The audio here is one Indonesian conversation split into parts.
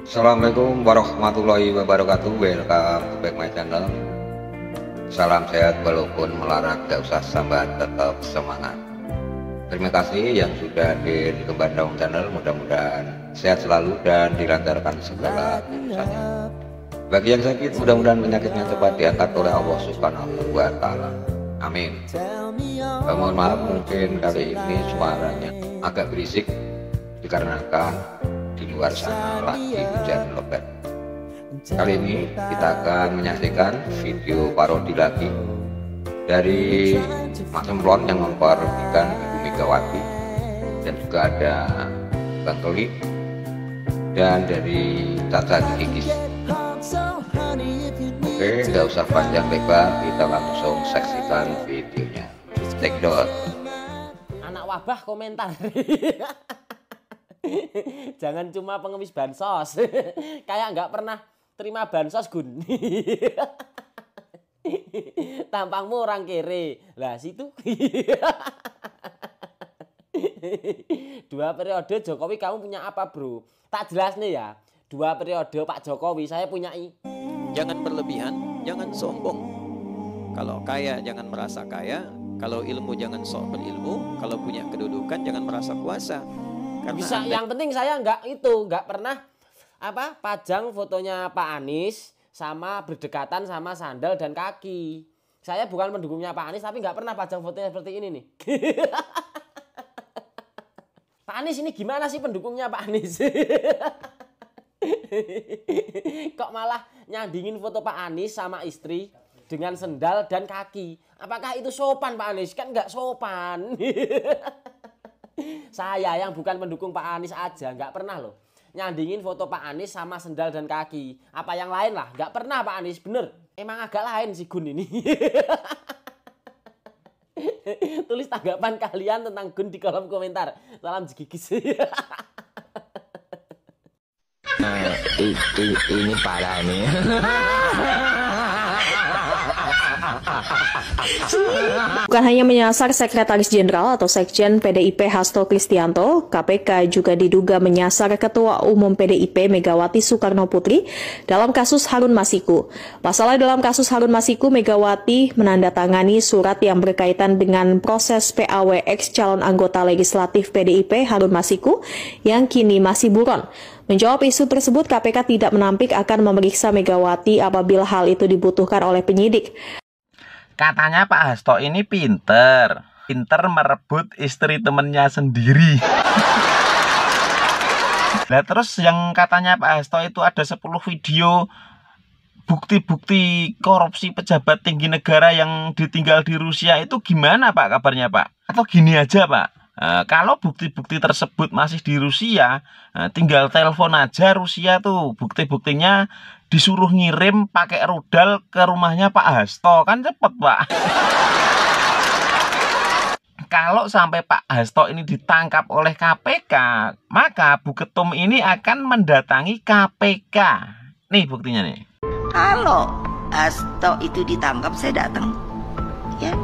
Assalamualaikum warahmatullahi wabarakatuh. Welcome to back my channel. Salam sehat walaupun melarat, gak usah sambat, tetap semangat. Terima kasih yang sudah hadir di Kembar Daung Channel. Mudah-mudahan sehat selalu dan dilancarkan segala urusannya. Bagi yang sakit, mudah-mudahan penyakitnya cepat diangkat oleh Allah Subhanahu wa Ta'ala. Amin. Mohon maaf, mungkin kali ini suaranya agak berisik dikarenakan di luar sana lagi hujan lebat. Kali ini kita akan menyaksikan video parodi lagi dari Mas Semplon yang memparodikan Ibu Megawati, dan juga ada Bang Toli dan dari Caca Gigis. Oke, nggak usah panjang lebar, kita langsung saksikan videonya. Take it. Anak wabah komentar. Jangan cuma pengemis bansos. Kayak nggak pernah terima bansos, Gun. Tampangmu orang kere. Lah situ. 2 periode Jokowi kamu punya apa, bro? Tak jelas nih ya. 2 periode Pak Jokowi saya punya. Jangan berlebihan, jangan sombong. Kalau kaya jangan merasa kaya. Kalau ilmu jangan sok berilmu. Kalau punya kedudukan jangan merasa kuasa. Karena Bisa, yang penting saya nggak pernah pajang fotonya Pak Anies sama berdekatan sama sandal dan kaki. Saya bukan pendukungnya Pak Anies, tapi nggak pernah pajang fotonya seperti ini nih. Pak Anies ini gimana sih pendukungnya Pak Anies? Kok malah nyandingin foto Pak Anies sama istri dengan sendal dan kaki? Apakah itu sopan, Pak Anies? Kan nggak sopan. Saya yang bukan pendukung Pak Anies aja nggak pernah loh nyandingin foto Pak Anies sama sendal dan kaki. Apa yang lain lah, nggak pernah Pak Anies, bener. Emang agak lain si Gun ini. Tulis tanggapan kalian tentang Gun di kolom komentar. Salam Gigis. Ini parah nih. Bukan hanya menyasar Sekretaris Jenderal atau Sekjen PDIP Hasto Kristianto, KPK juga diduga menyasar Ketua Umum PDIP Megawati Soekarnoputri dalam kasus Harun Masiku. Pasalnya dalam kasus Harun Masiku, Megawati menandatangani surat yang berkaitan dengan proses PAW ex calon anggota legislatif PDIP Harun Masiku yang kini masih buron. Menjawab isu tersebut, KPK tidak menampik akan memeriksa Megawati apabila hal itu dibutuhkan oleh penyidik. Katanya Pak Hasto ini pinter merebut istri temennya sendiri. Nah terus yang katanya Pak Hasto itu ada 10 video bukti-bukti korupsi pejabat tinggi negara yang ditinggal di Rusia, itu gimana Pak kabarnya Pak? Atau gini aja Pak, kalau bukti-bukti tersebut masih di Rusia, tinggal telepon aja Rusia tuh, bukti-buktinya disuruh ngirim pakai rudal ke rumahnya Pak Hasto, kan cepet Pak. Kalau sampai Pak Hasto ini ditangkap oleh KPK, maka Bu Ketum ini akan mendatangi KPK. Nih buktinya nih. Kalau Hasto itu ditangkap, saya datang. Ya,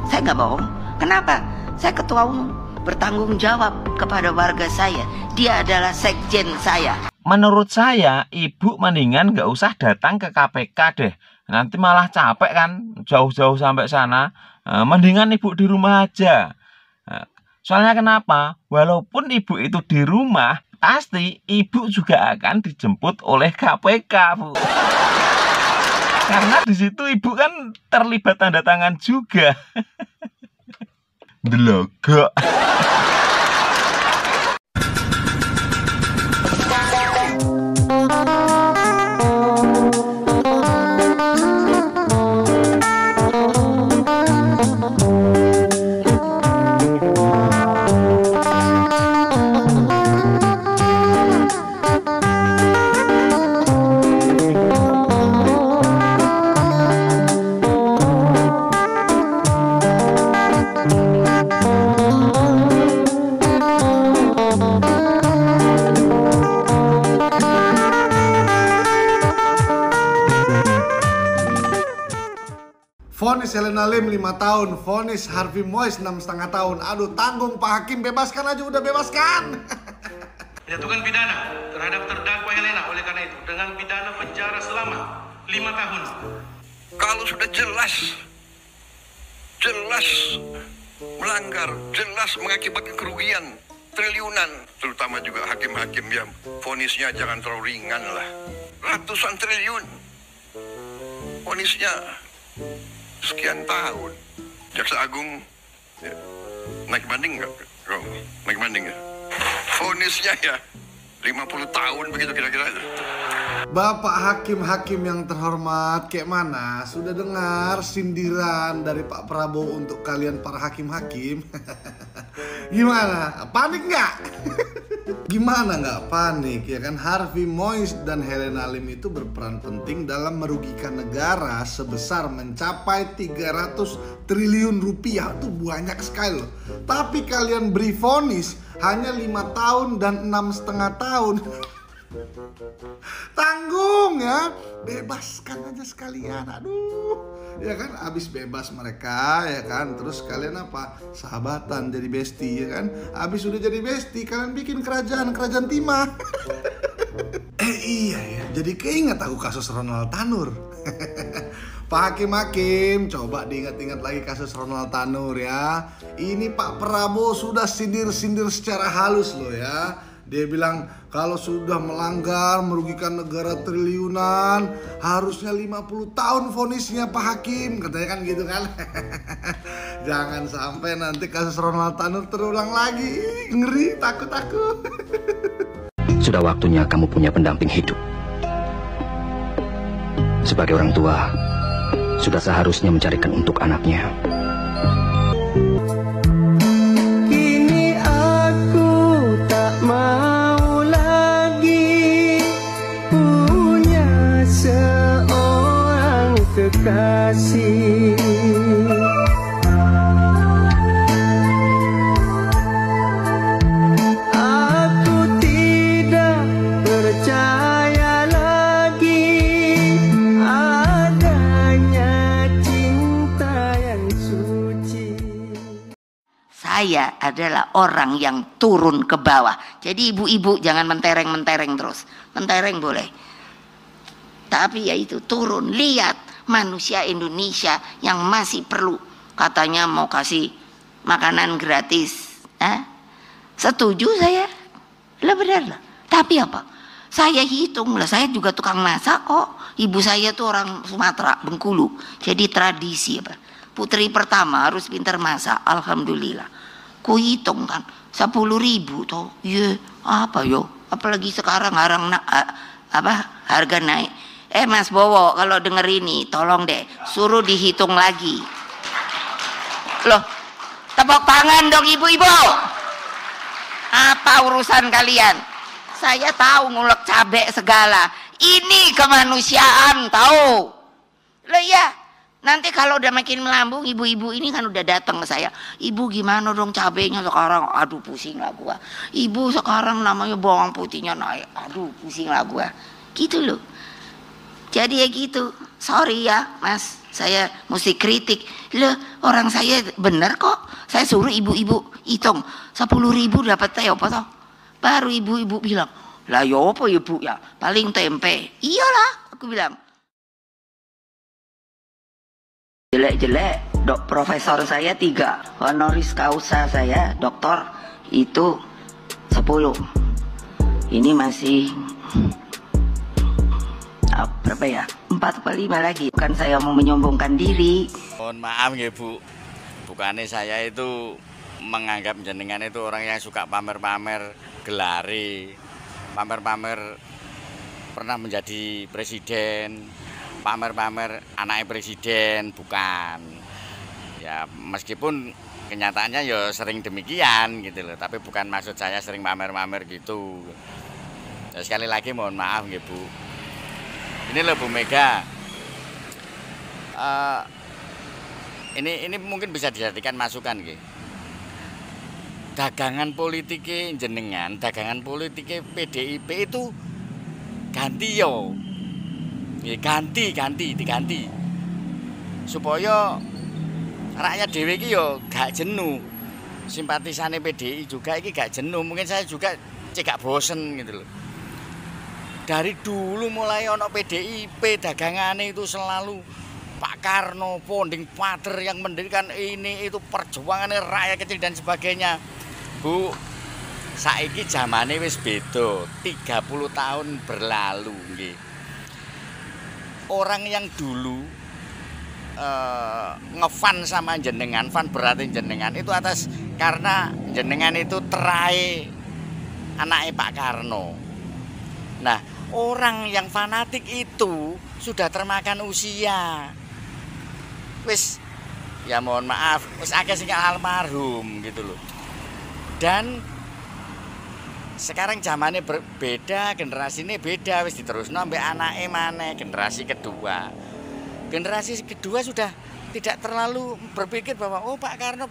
saya nggak bohong. Kenapa? Saya ketua umum, bertanggung jawab kepada warga saya. Dia adalah sekjen saya. Menurut saya, Ibu mendingan nggak usah datang ke KPK deh. Nanti malah capek kan, jauh-jauh sampai sana. Mendingan Ibu di rumah aja. Soalnya kenapa? Walaupun Ibu itu di rumah, pasti Ibu juga akan dijemput oleh KPK, Bu. Karena di situ Ibu kan terlibat tanda tangan juga. Delagak. Vonis Helena Lim 5 tahun, vonis Harvey Mois 6,5 tahun. Aduh, tanggung Pak Hakim, bebaskan aja, udah bebaskan. menjatuhkan pidana terhadap terdakwa Helena oleh karena itu dengan pidana penjara selama 5 tahun. Kalau sudah jelas melanggar, jelas mengakibatkan kerugian triliunan, terutama juga hakim-hakim yang vonisnya jangan terlalu ringan lah. Ratusan triliun vonisnya, sekian tahun. Jaksa Agung ya, naik banding nggak? Naik banding ya? Vonisnya ya 50 tahun begitu kira-kira. Bapak hakim-hakim yang terhormat, kayak mana? Sudah dengar sindiran dari Pak Prabowo untuk kalian para hakim-hakim? Gimana? Panik nggak? Gimana nggak panik ya kan? Harvey Moise dan Helena Lim itu berperan penting dalam merugikan negara sebesar mencapai 300 triliun rupiah. Itu banyak sekali loh. Tapi kalian beri vonis hanya 5 tahun dan 6,5 tahun. Tanggung ya, bebaskan aja sekalian. Aduh, ya kan, abis bebas mereka ya kan, terus kalian apa, sahabatan jadi bestie ya kan. Abis udah jadi bestie kalian bikin kerajaan timah. Iya ya, jadi keinget aku kasus Ronald Tanur. Pak Hakim-hakim, coba diingat-ingat lagi kasus Ronald Tanur ya. Ini Pak Prabowo sudah sindir-sindir secara halus loh ya. Dia bilang kalau sudah melanggar merugikan negara triliunan harusnya 50 tahun vonisnya Pak Hakim, katanya kan gitu kan. Jangan sampai nanti kasus Ronald Tanur terulang lagi. Ngeri, takut aku. Sudah waktunya kamu punya pendamping hidup. Sebagai orang tua, sudah seharusnya mencarikan untuk anaknya. Kini aku tak mau lagi punya seorang kekasih. Aku tidak percaya lagi adanya cinta yang suci. Saya adalah orang yang turun ke bawah. Jadi ibu-ibu jangan mentereng-mentereng terus. Mentereng boleh, tapi ya itu turun. Lihat manusia Indonesia yang masih perlu, katanya mau kasih makanan gratis. Setuju saya. Lah benar lah. Tapi apa? Saya hitung lah, saya juga tukang masak kok. Ibu saya tuh orang Sumatera, Bengkulu. Jadi tradisi apa? Putri pertama harus pintar masak. Alhamdulillah. Ku hitung kan 10.000 toh. Iya, apa yo? Apalagi sekarang harga naik. Mas Bowo, kalau denger ini tolong deh suruh dihitung lagi. Loh, tepuk tangan dong ibu-ibu. Apa urusan kalian? Saya tahu ngulek cabai segala. Ini kemanusiaan tahu. Loh ya, nanti kalau udah makin melambung, ibu-ibu ini kan udah datang ke saya. Ibu gimana dong cabenya sekarang? Aduh pusing lah gua. Ibu sekarang namanya bawang putihnya naik. Aduh pusing lah gua. Gitu loh. Jadi ya gitu. Sorry ya mas, saya mesti kritik. Loh orang saya bener kok. Saya suruh ibu-ibu hitung 10.000 dapat teh apa toh? Baru ibu-ibu bilang, lah ya apa ya bu ya? Paling tempe. Iyalah, aku bilang. Jelek-jelek, profesor saya 3, honoris causa saya doktor itu 10. Ini masih berapa ya? 4 atau 5 lagi. Bukan saya mau menyombongkan diri. Mohon maaf ya bu, bukannya saya itu menganggap jenengan itu orang yang suka pamer-pamer gelari, pamer-pamer pernah menjadi presiden, pamer-pamer anaknya presiden, bukan. Ya meskipun kenyataannya ya sering demikian gitu loh, tapi bukan maksud saya sering pamer-pamer gitu. Ya, sekali lagi mohon maaf ya bu. Ini loh Bu Mega, ini mungkin bisa dijadikan masukan gitu. Dagangan politiknya jenengan, dagangan politiknya PDIP itu ganti yo, diganti supaya rakyat dhewe iki yo gak jenuh. Simpatisannya PDI juga iki gak jenuh. Mungkin saya juga cek gak bosen gitu loh. Dari dulu mulai ono PDIP dagangane itu selalu Pak Karno, Ponding Pater yang mendirikan ini itu perjuangannya rakyat kecil dan sebagainya. Bu, saiki zamane wis beda, 30 tahun berlalu nggih. Orang yang dulu ngefan sama jenengan, fan berarti jenengan itu atas karena jenengan itu terai anaknya Pak Karno. Nah, orang yang fanatik itu sudah termakan usia. Wis, ya mohon maaf, wis akeh sing almarhum gitu loh. Dan sekarang zamannya berbeda, generasi ini beda, wis diterusno ambek anake maneh, generasi kedua. Generasi kedua sudah tidak terlalu berpikir bahwa oh Pak Karno,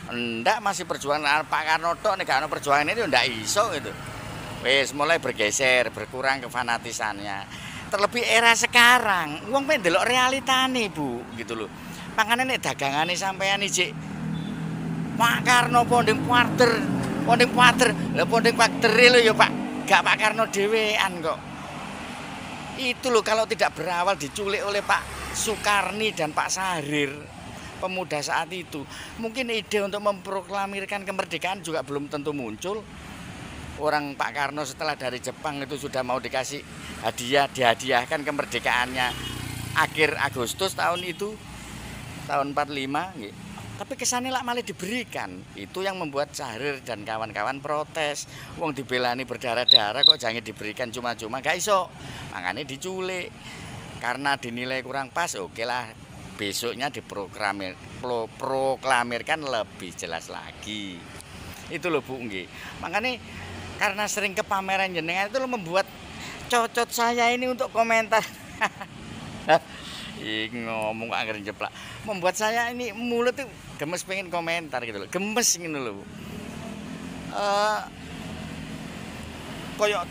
enggak, masih perjuangan Pak Karno tok, nek gak ono perjuangan itu ndak iso gitu. Wis mulai bergeser, berkurang kefanatisannya. Terlebih era sekarang, wong pengen delok realitane, Bu, gitu loh. Makanya nek dagangane sampean iki Pak Karno Ponding Pater. Lah Ponding Pater lho ya Pak, gak Pak Karno dhewean kok. Itu loh kalau tidak berawal diculik oleh Pak Sukarni dan Pak Sahrir, pemuda saat itu, mungkin ide untuk memproklamirkan kemerdekaan juga belum tentu muncul. Orang Pak Karno setelah dari Jepang itu sudah mau dikasih hadiah, dihadiahkan kemerdekaannya akhir Agustus tahun itu, tahun 45 gitu. Tapi kesannya lah malah diberikan. Itu yang membuat Sahrir dan kawan-kawan protes. Wong dibelani berdarah-darah kok jangan diberikan cuma-cuma, gak iso. Makanya diculik. Karena dinilai kurang pas, oke lah. Besoknya diproklamirkan lebih jelas lagi. Itu loh Bu nggih. Makanya karena sering kepameran jenengan itu membuat cocot saya ini untuk komentar. Ngomong anggar jeplak. Membuat saya ini mulut tuh gemes pengen komentar gitu loh. Gemes gitu loh. Koyok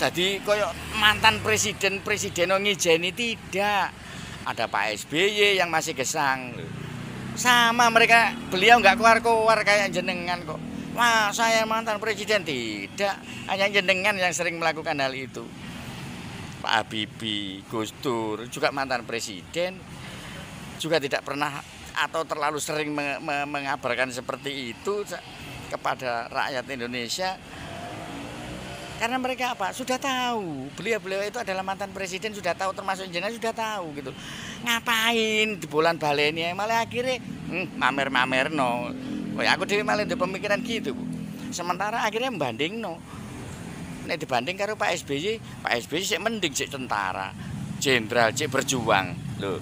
mantan presiden ngijeni tidak. Ada Pak SBY yang masih gesang. Sama mereka, beliau nggak keluar-keluar kayak jenengan kok. Wah, saya mantan presiden tidak. Hanya jenengan yang sering melakukan hal itu. Pak Habibie, Gus Dur juga mantan presiden, juga tidak pernah atau terlalu sering mengabarkan seperti itu kepada rakyat Indonesia. Karena mereka apa? Sudah tahu. Beliau itu adalah mantan presiden, sudah tahu, termasuk jenengan sudah tahu gitu. Ngapain di bulan baleni malah akhirnya mamer-mamer no. Oh ya, aku dewi malah ada pemikiran gitu, Bu. Sementara akhirnya membanding no. Nek dibanding karo Pak SBY sik mending sik tentara, jenderal, sik berjuang. Loh.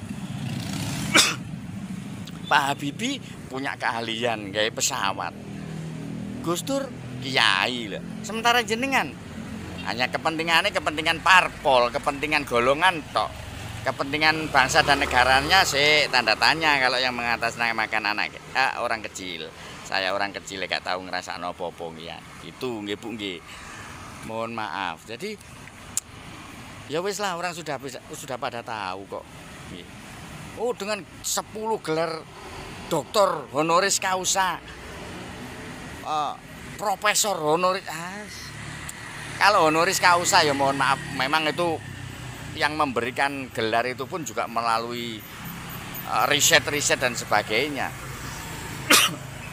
Pak Habibie punya keahlian gawe pesawat. Gus Dur kiai lho. Sementara jenengan hanya kepentingan parpol, kepentingan golongan tok. Kepentingan bangsa dan negaranya sih tanda tanya kalau yang mengatasnamakan orang kecil. Saya orang kecil gak tahu ngerasakno apa-apa ya. Itu nggih Bu nggih. Mohon maaf. Jadi ya wis lah, orang sudah pada tahu kok. Oh, dengan 10 gelar doktor honoris causa, profesor honoris. Kalau honoris causa ya mohon maaf, memang itu yang memberikan gelar itu pun juga melalui riset dan sebagainya.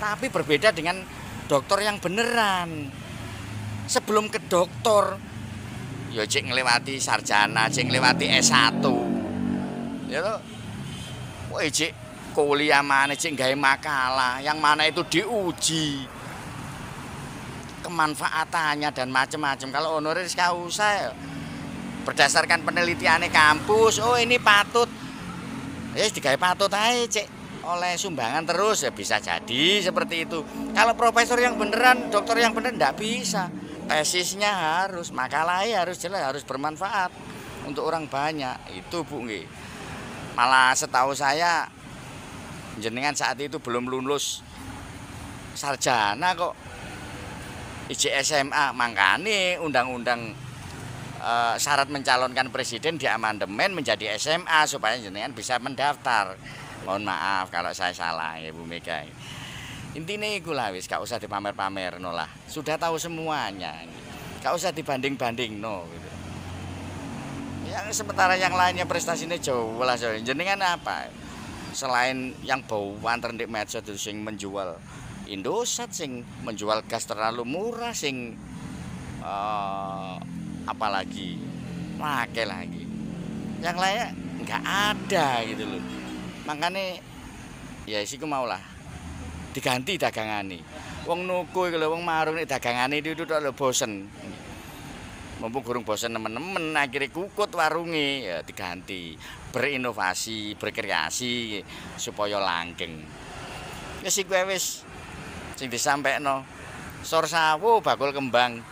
Tapi berbeda dengan dokter yang beneran. Sebelum ke dokter, ya cek ngelewati sarjana, cek ngelewati S1. Ya toh. Wah, cek kuliah mana, cek gawe makalah, yang mana itu diuji kemanfaatannya dan macam-macam. Kalau honoris causa berdasarkan penelitiannya kampus, oh ini patut, ya digawe patut aja cek oleh sumbangan terus ya bisa jadi seperti itu. Kalau profesor yang beneran, dokter yang beneran enggak bisa. Tesisnya harus, makalahnya harus jelas, harus bermanfaat untuk orang banyak. Itu Bu nggih. Malah setahu saya jenengan saat itu belum lulus sarjana kok. SMA, makanya undang-undang syarat mencalonkan presiden di amandemen menjadi SMA supaya jenengan bisa mendaftar. Mohon maaf kalau saya salah ya Bu Mega. Intinya ikulah wis gak usah dipamer-pamer lah. Sudah tahu semuanya. Gak usah dibanding-banding no gitu. Yang sementara yang lainnya prestasinya jauh lah jenengan apa? Selain yang bauan rendik medsos itu sing menjual Indosat, sing menjual gas terlalu murah, sing apalagi pakai lagi. Yang lainnya nggak ada gitu loh. Makanya ya siku maulah diganti dagangane. Wong nuku kalau wong marung nih dagangane itu udah bosen. Mumpung gurung bosen nemen-nemen akhirnya kukut warungi ya diganti, berinovasi, berkreasi supaya langgeng. Ya sih gue wis sing disampaikan Sor sawo bakul kembang